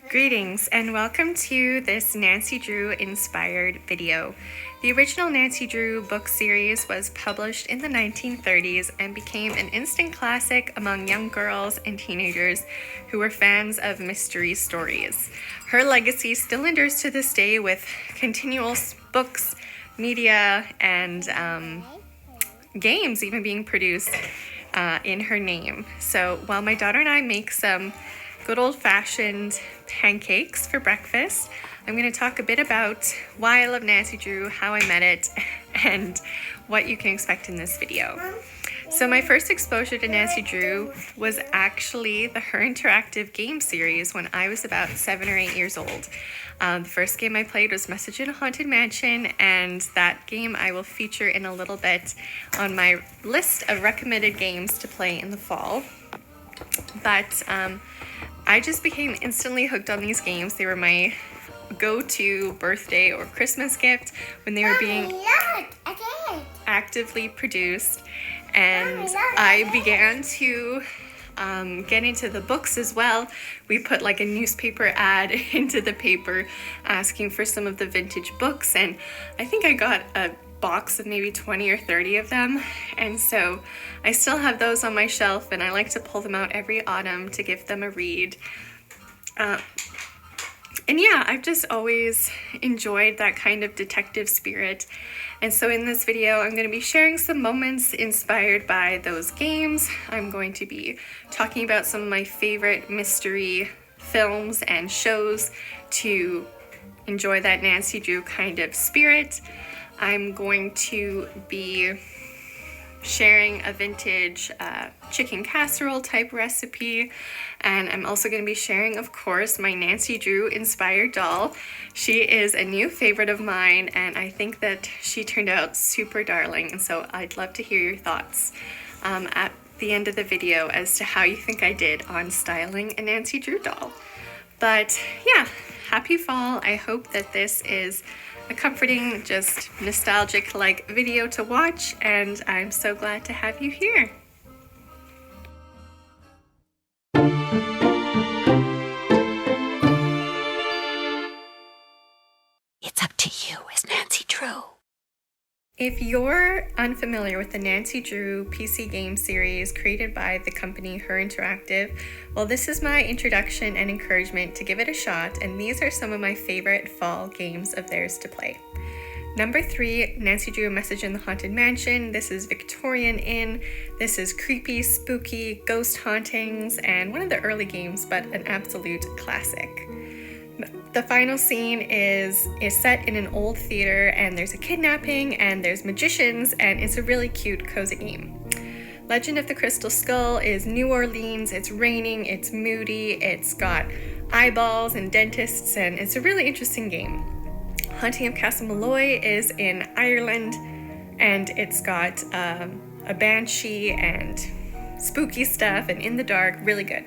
Greetings and welcome to this Nancy Drew inspired video. The original Nancy Drew book series was published in the 1930s and became an instant classic among young girls and teenagers who were fans of mystery stories. Her legacy still endures to this day with continual books, media, and games even being produced in her name. So while my daughter and I make some good old-fashioned pancakes for breakfast, I'm going to talk a bit about why I love Nancy Drew, how I met it, and what you can expect in this video. So my first exposure to Nancy Drew was actually the HerInteractive game series when I was about 7 or 8 years old. The first game I played was Message in a Haunted Mansion, and that game I will feature in a little bit on my list of recommended games to play in the fall. But I just became instantly hooked on these games. They were my go-to birthday or Christmas gift when they were being actively produced. And I began to get into the books as well. We put like a newspaper ad into the paper asking for some of the vintage books, and I think I got a box of maybe 20 or 30 of them, and so I still have those on my shelf, and I like to pull them out every autumn to give them a read. And yeah, I've just always enjoyed that kind of detective spirit, and so in this video I'm going to be sharing some moments inspired by those games. I'm going to be talking about some of my favorite mystery films and shows to enjoy that Nancy Drew kind of spirit. I'm going to be sharing a vintage chicken casserole type recipe, and I'm also going to be sharing, of course, my Nancy Drew inspired doll. She is a new favorite of mine, and I think that she turned out super darling, and so I'd love to hear your thoughts at the end of the video as to how you think I did on styling a Nancy Drew doll. But yeah, happy fall. I hope that this is a comforting, just nostalgic-like video to watch, and I'm so glad to have you here. It's up to you as Nancy Drew. If you're unfamiliar with the Nancy Drew PC game series created by the company HerInteractive, well, this is my introduction and encouragement to give it a shot, and these are some of my favorite fall games of theirs to play. Number 3, Nancy Drew, Message in the Haunted Mansion. This is Victorian Inn. This is creepy, spooky, ghost hauntings, and one of the early games, but an absolute classic. The final scene is set in an old theater, and there's a kidnapping, and there's magicians, and it's a really cute, cozy game. Legend of the Crystal Skull is New Orleans. It's raining, it's moody, it's got eyeballs and dentists, and it's a really interesting game. Haunting of Castle Malloy is in Ireland, and it's got a banshee and spooky stuff and in the dark, really good.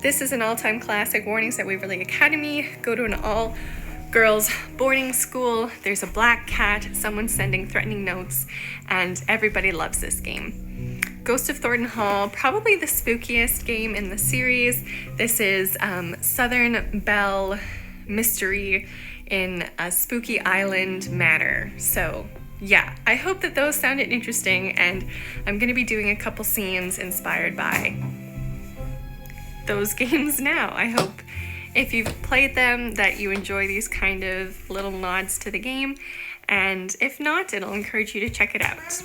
This is an all-time classic, Warnings at Waverly Academy. Go to an all-girls boarding school. There's a black cat, someone sending threatening notes, and everybody loves this game. Ghost of Thorton Hall, probably the spookiest game in the series. This is Southern Belle mystery in a spooky island manor. So yeah, I hope that those sounded interesting, and I'm gonna be doing a couple scenes inspired by those games now. I hope if you've played them that you enjoy these kind of little nods to the game, and if not, it'll encourage you to check it out.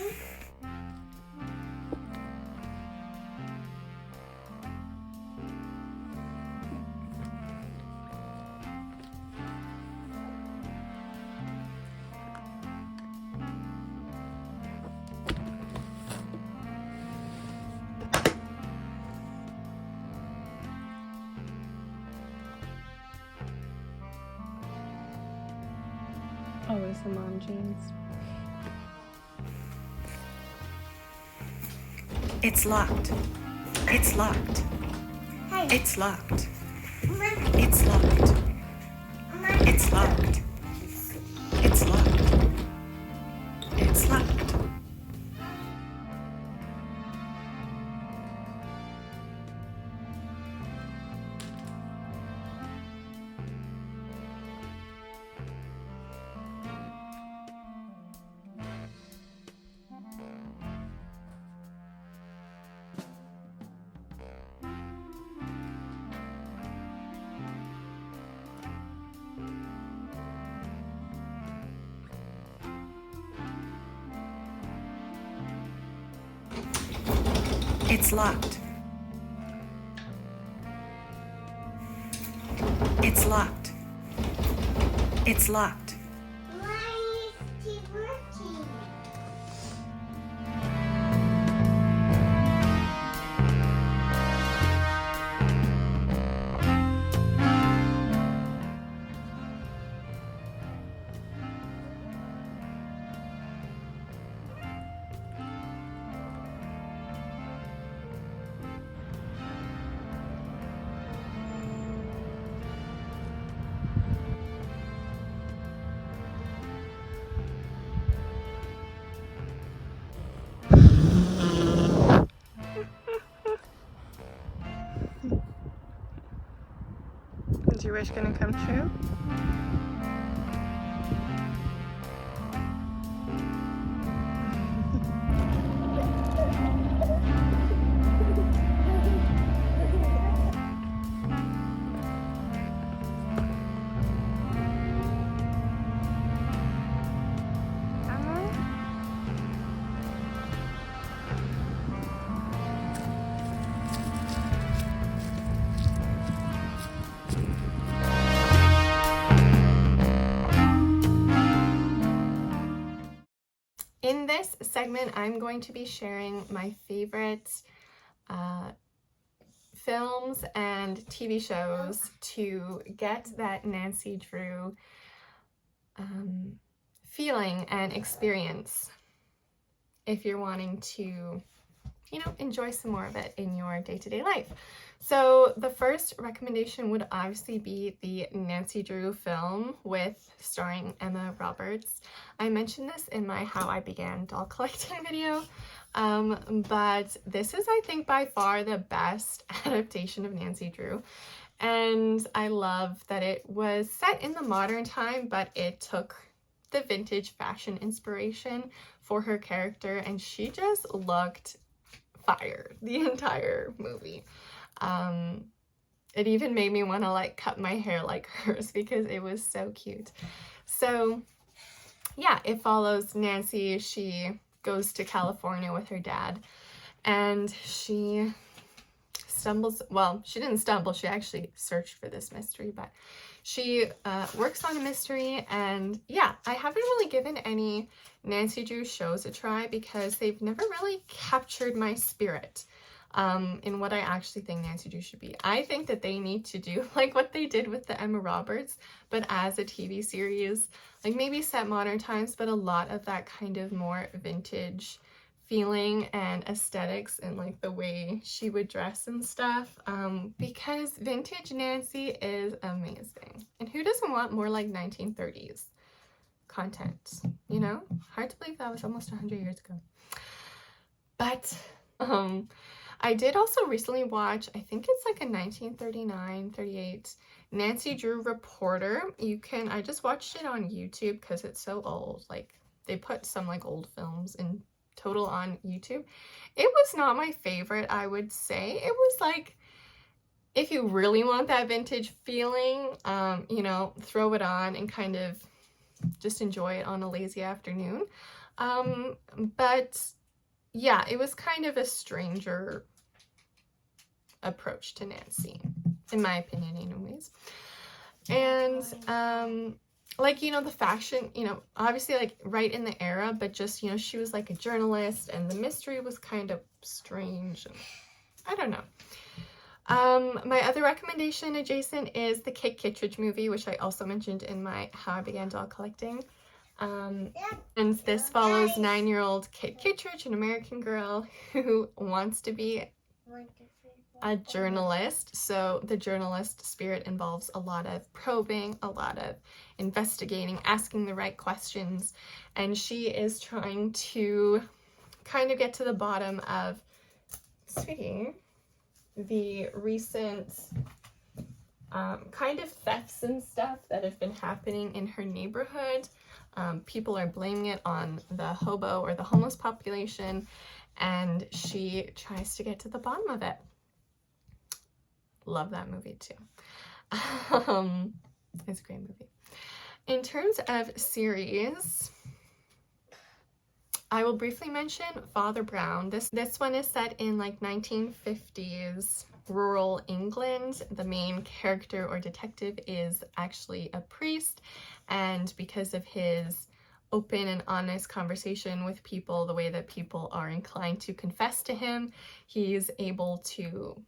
Always the mom jeans. It's locked. It's locked. It's locked. It's locked. It's locked. It's locked. It's locked. It's locked. It's locked. It's locked. Why is it working? Is your wish gonna come true? In this segment, I'm going to be sharing my favorite films and TV shows to get that Nancy Drew feeling and experience if you're wanting to, you know, enjoy some more of it in your day-to-day life. So the first recommendation would obviously be the Nancy Drew film with starring Emma Roberts. I mentioned this in my How I Began Doll Collecting video, but this is, I think, by far the best adaptation of Nancy Drew. And I love that it was set in the modern time, but it took the vintage fashion inspiration for her character, and she just looked fire the entire movie. It even made me want to like cut my hair like hers because it was so cute. So yeah, it follows Nancy. She goes to California with her dad, and she stumbles, well, she didn't stumble, she actually searched for this mystery, but she works on a mystery. And yeah, I haven't really given any Nancy Drew shows a try because they've never really captured my spirit in what I actually think Nancy Drew should be. I think that they need to do like what they did with the Emma Roberts, but as a TV series, like maybe set modern times, but a lot of that kind of more vintage feeling and aesthetics and like the way she would dress and stuff, because vintage Nancy is amazing. And who doesn't want more like 1930s content, you know? Hard to believe that was almost 100 years ago. But I did also recently watch, I think it's like a 1939-38 Nancy Drew Reporter. I just watched it on YouTube because it's so old. Like they put some like old films in total on YouTube. It was not my favorite, I would say. It was like, if you really want that vintage feeling, you know, throw it on and kind of just enjoy it on a lazy afternoon. But yeah, it was kind of a stranger approach to Nancy, in my opinion anyways. And like, you know, the fashion, you know, obviously like right in the era, but just, you know, she was like a journalist and the mystery was kind of strange. And I don't know. My other recommendation adjacent is the Kate Kittredge movie, which I also mentioned in my How I Began Doll Collecting. And this follows 9-year-old Kate Kittredge, an American girl who wants to be a journalist. So the journalist spirit involves a lot of probing, a lot of investigating, asking the right questions, and she is trying to kind of get to the bottom of, sweetie, the recent kind of thefts and stuff that have been happening in her neighborhood. People are blaming it on the hobo or the homeless population, and she tries to get to the bottom of it. Love that movie too. It's a great movie. In terms of series, I will briefly mention Father Brown. This one is set in like 1950s rural England. The main character or detective is actually a priest, and because of his open and honest conversation with people, the way that people are inclined to confess to him, he's able to,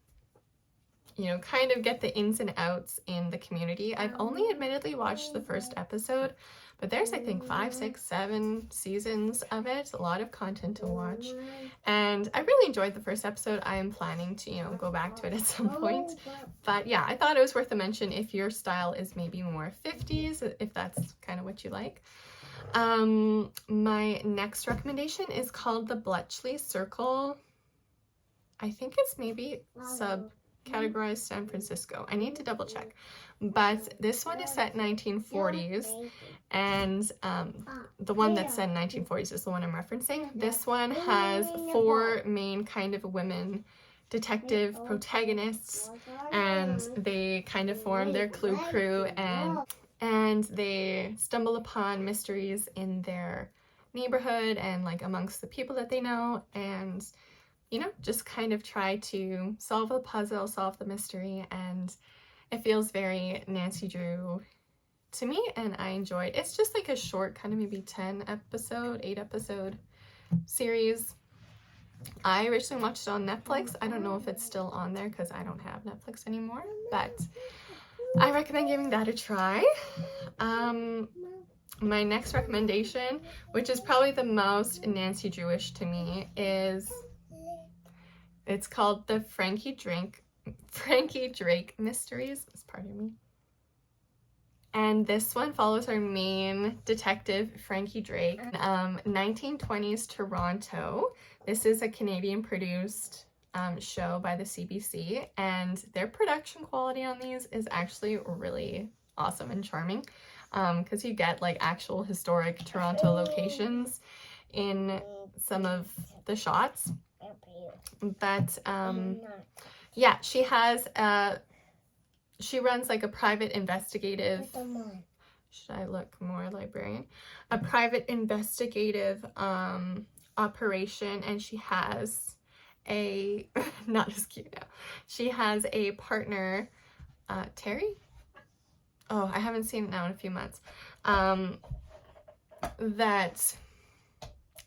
you know, kind of get the ins and outs in the community. I've only admittedly watched the first episode, but there's, I think, 5, 6, 7 seasons of it. A lot of content to watch. And I really enjoyed the first episode. I am planning to, you know, go back to it at some point. But yeah, I thought it was worth a mention if your style is maybe more 50s, if that's kind of what you like. My next recommendation is called The Bletchley Circle. I think it's maybe categorized San Francisco. I need to double check. But this one is set 1940s, and the one that's set in 1940s is the one I'm referencing. This one has 4 main kind of women detective protagonists, and they kind of form their clue crew, and they stumble upon mysteries in their neighborhood and like amongst the people that they know, and you know, just kind of try to solve the puzzle, solve the mystery, and it feels very Nancy Drew to me, and I enjoyed. It's just like a short, kind of maybe 8 episode series. I originally watched it on Netflix. I don't know if it's still on there because I don't have Netflix anymore, but I recommend giving that a try. My next recommendation, which is probably the most Nancy Drewish to me, is it's called the Frankie Drake Mysteries. Pardon me. And this one follows our main detective, Frankie Drake, 1920s Toronto. This is a Canadian-produced show by the CBC, and their production quality on these is actually really awesome and charming, because you get like actual historic Toronto locations in some of the shots. But yeah, she runs like a private investigative, should I look more librarian, a private investigative operation, and she has a not as cute now, she has a partner, Terry, oh, I haven't seen it now in a few months, that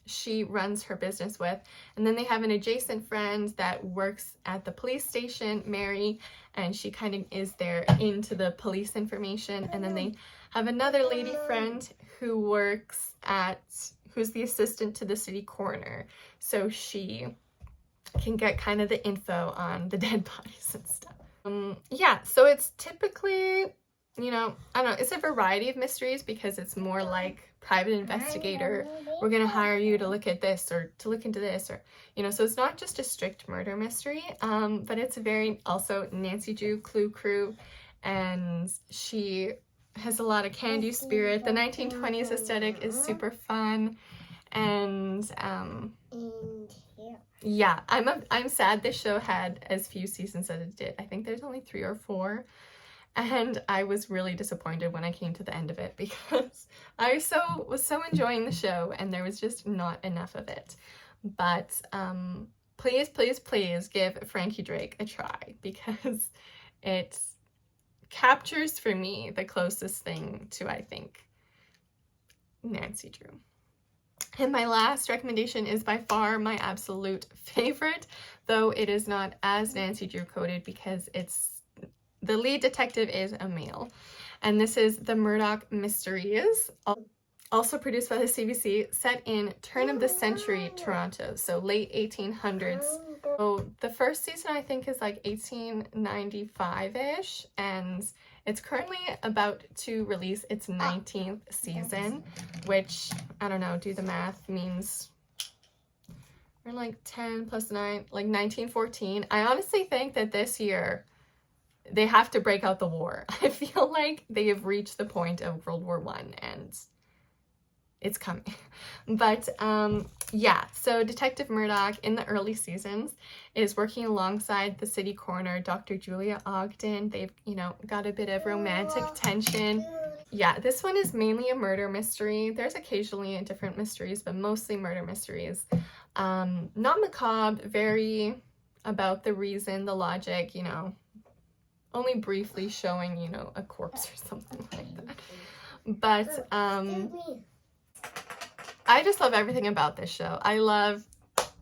she runs her business with, and then they have an adjacent friend that works at the police station, Mary, and she kind of is there into the police information, and then they have another lady friend who's the assistant to the city coroner, so she can get kind of the info on the dead bodies and stuff. Yeah, so it's typically, you know, I don't know, it's a variety of mysteries because it's more like private investigator, we're gonna hire you to look at this or to look into this, or, you know, so it's not just a strict murder mystery, but it's a very also Nancy Drew clue crew, and she has a lot of can-do spirit. The 1920s aesthetic is super fun, and yeah, I'm sad this show had as few seasons as it did. I think there's only 3 or 4. And I was really disappointed when I came to the end of it because I was so enjoying the show and there was just not enough of it. But please, please, please give Frankie Drake a try because it captures for me the closest thing to, I think, Nancy Drew. And my last recommendation is by far my absolute favorite, though it is not as Nancy Drew coded because the lead detective is a male, and this is The Murdoch Mysteries, also produced by the CBC, set in turn of the century Toronto, so late 1800s. So the first season I think is like 1895-ish, and it's currently about to release its 19th season, which, I don't know, do the math, means we're like 10 plus 9, like 1914. I honestly think that this year they have to break out the war. I feel like they have reached the point of World War I and it's coming. But yeah, so Detective Murdoch in the early seasons is working alongside the city coroner, Dr. Julia Ogden. They've, you know, got a bit of romantic tension. Yeah, this one is mainly a murder mystery. There's occasionally different mysteries, but mostly murder mysteries. Not macabre, very about the reason, the logic, you know, only briefly showing, you know, a corpse or something like that. But I just love everything about this show. I love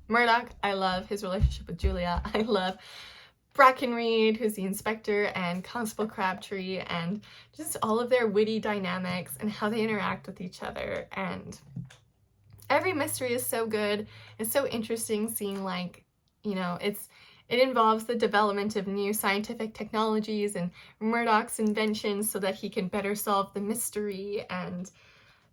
Murdoch. I love his relationship with Julia. I love Brackenreed, who's the inspector, and Constable Crabtree, and just all of their witty dynamics and how they interact with each other. And every mystery is so good. It's so interesting seeing, like, you know, it involves the development of new scientific technologies and Murdoch's inventions so that he can better solve the mystery. And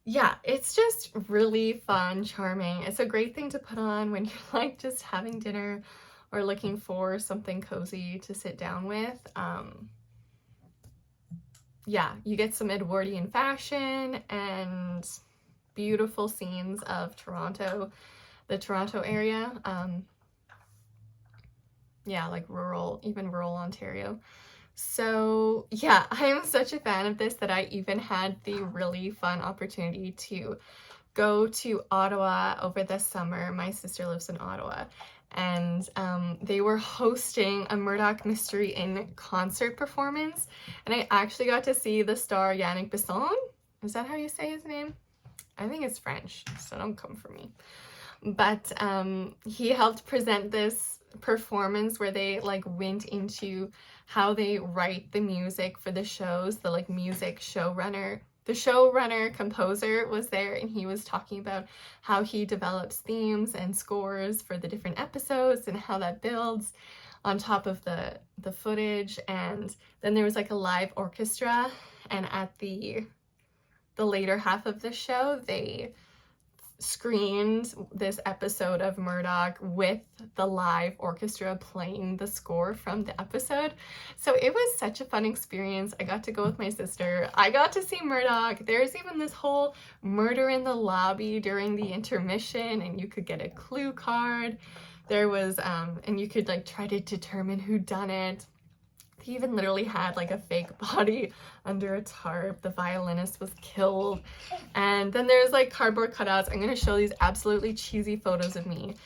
yeah, it's just really fun, charming. It's a great thing to put on when you're like just having dinner or looking for something cozy to sit down with. Yeah, you get some Edwardian fashion and beautiful scenes of Toronto, the Toronto area. Yeah, like even rural Ontario. So yeah, I am such a fan of this that I even had the really fun opportunity to go to Ottawa over the summer. My sister lives in Ottawa, and they were hosting a Murdoch Mystery in concert performance, and I actually got to see the star Yannick Besson. Is that how you say his name? I think it's French, so don't come for me. But he helped present this performance where they like went into how they write the music for the shows. The like music showrunner, the showrunner composer was there, and he was talking about how he develops themes and scores for the different episodes and how that builds on top of the footage. And then there was like a live orchestra, and at the later half of the show they screened this episode of Murdoch with the live orchestra playing the score from the episode. So it was such a fun experience. I got to go with my sister. I got to see Murdoch. There's even this whole murder in the lobby during the intermission, and you could get a clue card. There was and you could like try to determine who done it. He even literally had like a fake body under a tarp. The violinist was killed. And then there's like cardboard cutouts. I'm gonna show these absolutely cheesy photos of me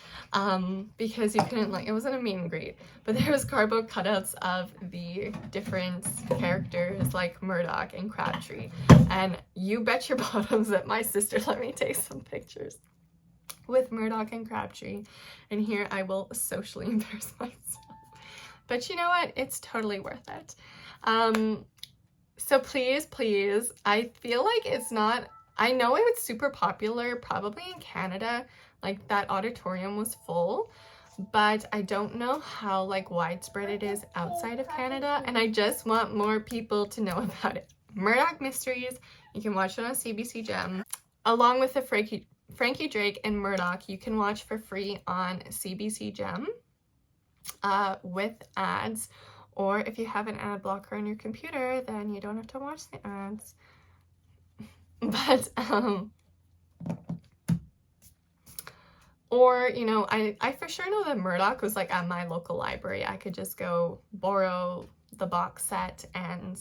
because you couldn't, like, it wasn't a meet and greet, but there was cardboard cutouts of the different characters like Murdoch and Crabtree. And you bet your bottoms that my sister let me take some pictures with Murdoch and Crabtree. And here I will socially embarrass myself. But you know what? It's totally worth it. So please, I feel like it's not, I know it was super popular probably in Canada, like that auditorium was full, but I don't know how like widespread it is outside of Canada, and I just want more people to know about it. Murdoch Mysteries, you can watch it on CBC Gem, along with the Frankie Drake and Murdoch, you can watch for free on CBC Gem. With ads, or if you have an ad blocker on your computer, then you don't have to watch the ads. But or you know, I for sure know that Murdoch was like at my local library. I could just go borrow the box set, and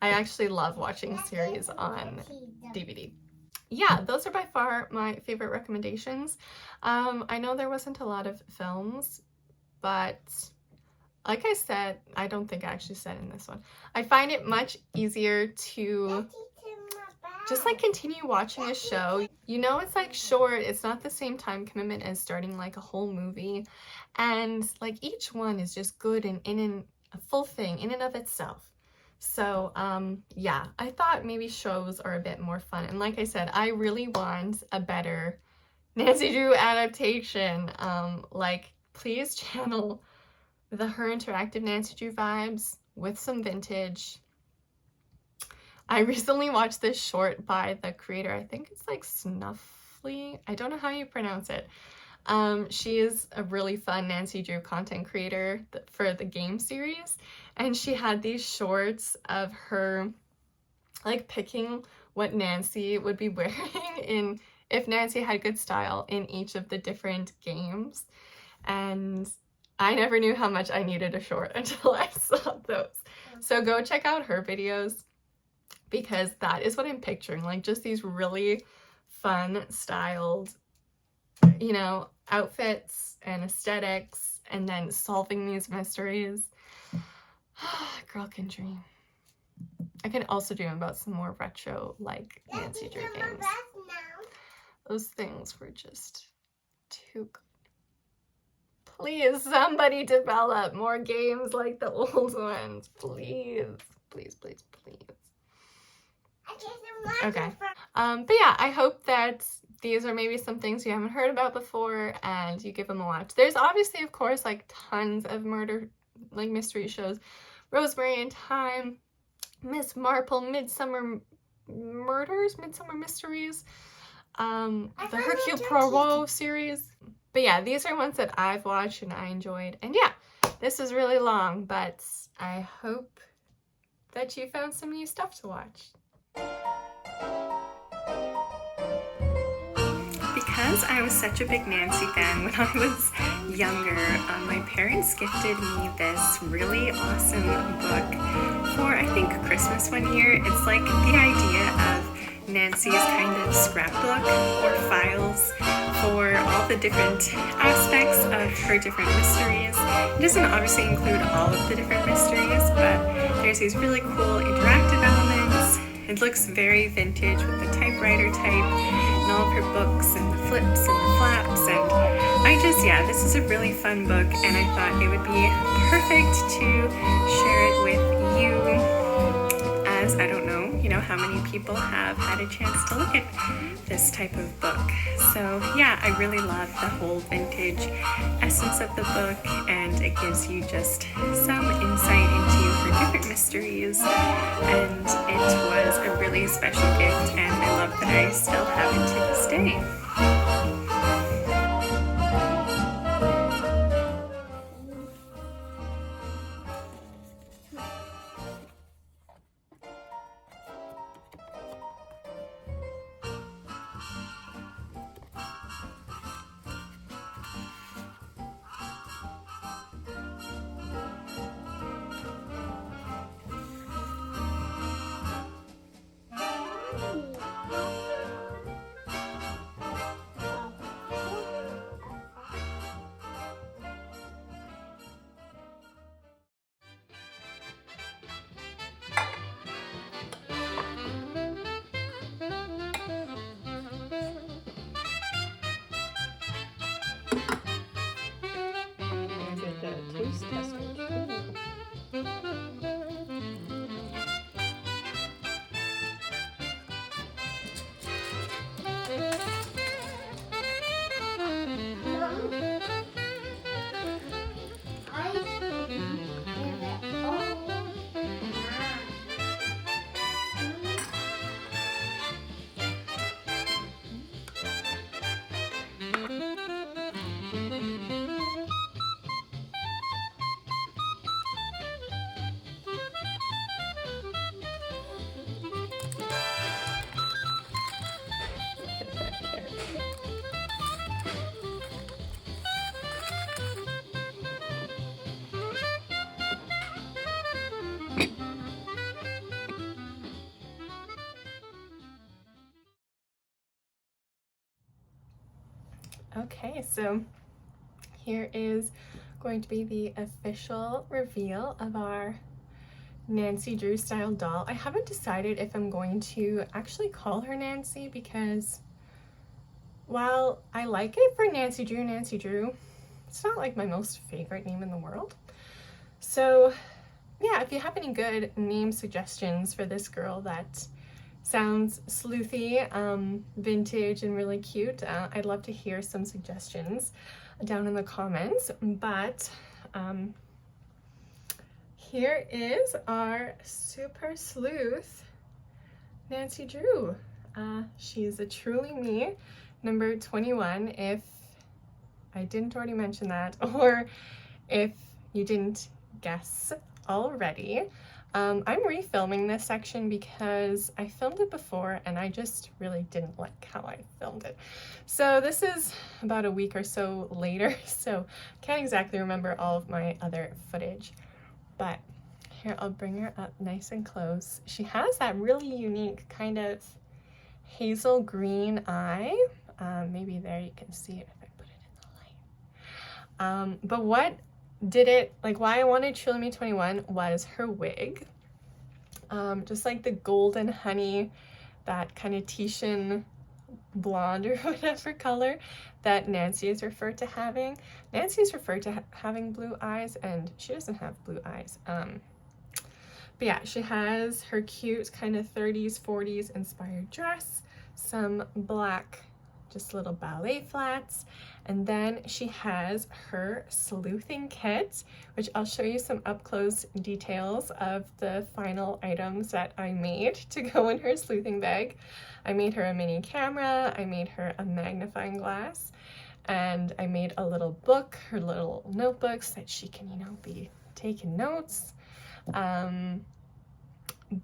I actually love watching series on DVD. Yeah, those are by far my favorite recommendations. I know there wasn't a lot of films, but like I said, I don't think I actually said in this one, I find it much easier to just like continue watching a show. You know, it's like short, it's not the same time commitment as starting like a whole movie, and like each one is just good and in a full thing in and of itself. So yeah, I thought maybe shows are a bit more fun, and like I said, I really want a better Nancy Drew adaptation. Like, please channel the HerInteractive Nancy Drew vibes with some vintage. I recently watched this short by the creator, I think it's like Snuffly, I don't know how you pronounce it. She is a really fun Nancy Drew content creator for the game series, and she had these shorts of her like picking what Nancy would be wearing in, if Nancy had good style, in each of the different games. And I never knew how much I needed a short until I saw those. So go check out her videos. because that is what I'm picturing, like just these really fun styled, you know, outfits and aesthetics, and then solving these mysteries. Girl can dream. I can also dream about some more retro, like, Nancy Drew games. Those things were just too good. Please, somebody develop more games like the old ones. Please. Please, please, please. Okay. But yeah, I hope that these are maybe some things you haven't heard about before and you give them a watch. There's obviously, of course, like tons of murder, like mystery shows. Rosemary and Thyme, Miss Marple, Midsummer Murders, Midsummer Mysteries, the Hercule Poirot series. But yeah, these are ones that I've watched and I enjoyed. And yeah, this is really long, but I hope that you found some new stuff to watch. Because I was such a big Nancy fan when I was younger, my parents gifted me this really awesome book for, I think, Christmas one year. It's like the idea of Nancy's kind of scrapbook or files for all the different aspects of her different mysteries. It doesn't obviously include all of the different mysteries, but there's these really cool interactive elements. It looks very vintage with the typewriter type and all of her books and the flips and the flaps, and I just, yeah, this is a really fun book, and I thought it would be perfect to share it with you, as I don't know, you know, how many people have had a chance to look at this type of book. So yeah, I really love the whole vintage essence of the book, and it gives you just some insight into her different mysteries, and it was a really special gift, and I love that I still have it to this day. Taste tester. Okay, so here is going to be the official reveal of our Nancy Drew style doll. I haven't decided if I'm going to actually call her Nancy, because while I like it for Nancy Drew, it's not like my most favorite name in the world. So yeah, if you have any good name suggestions for this girl that sounds sleuthy, vintage, and really cute, I'd love to hear some suggestions down in the comments. But here is our super sleuth Nancy Drew. She's a Truly Me number 21, if I didn't already mention that, or if you didn't guess already. I'm refilming this section because I filmed it before and I just really didn't like how I filmed it. So this is about a week or so later, so can't exactly remember all of my other footage. But Here, I'll bring her up nice and close. She has that really unique kind of hazel green eye. Maybe there you can see it if I put it in the light. But what did it, like why I wanted Truly Me 21 was her wig. Just like the golden honey, that kind of Titian blonde or whatever color that Nancy is referred to having. Nancy is referred to having blue eyes, and she doesn't have blue eyes. But yeah, she has her cute kind of 30s, 40s inspired dress, some black, just little ballet flats, and then she has her sleuthing kit, which I'll show you some up close details of the final items that I made to go in her sleuthing bag. I made her a mini camera, I made her a magnifying glass, and I made a little book, her little notebooks that she can, you know, be taking notes.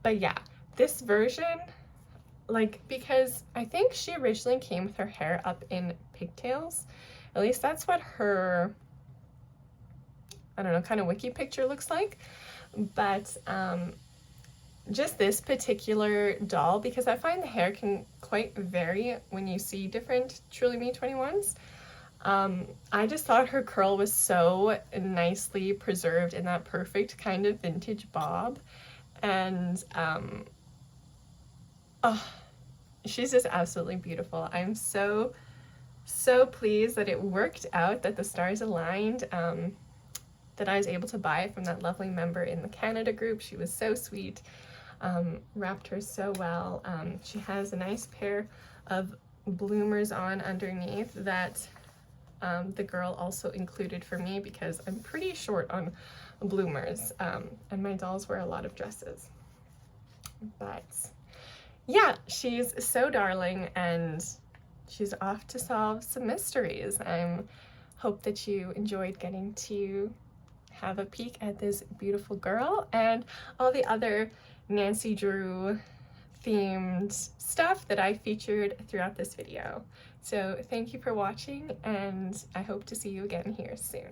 But yeah, this version, like, because I think she originally came with her hair up in pigtails. At least that's what her, I don't know, kind of wiki picture looks like. But just this particular doll, because I find the hair can quite vary when you see different Truly Me 21s. I just thought her curl was so nicely preserved in that perfect kind of vintage bob. And oh, she's just absolutely beautiful. I'm so pleased that it worked out, that the stars aligned, that I was able to buy it from that lovely member in the Canada group. She was so sweet, wrapped her so well. She has a nice pair of bloomers on underneath that the girl also included for me because I'm pretty short on bloomers, and my dolls wear a lot of dresses. But yeah, she's so darling, and she's off to solve some mysteries. I hope that you enjoyed getting to have a peek at this beautiful girl and all the other Nancy Drew themed stuff that I featured throughout this video. So thank you for watching, and I hope to see you again here soon.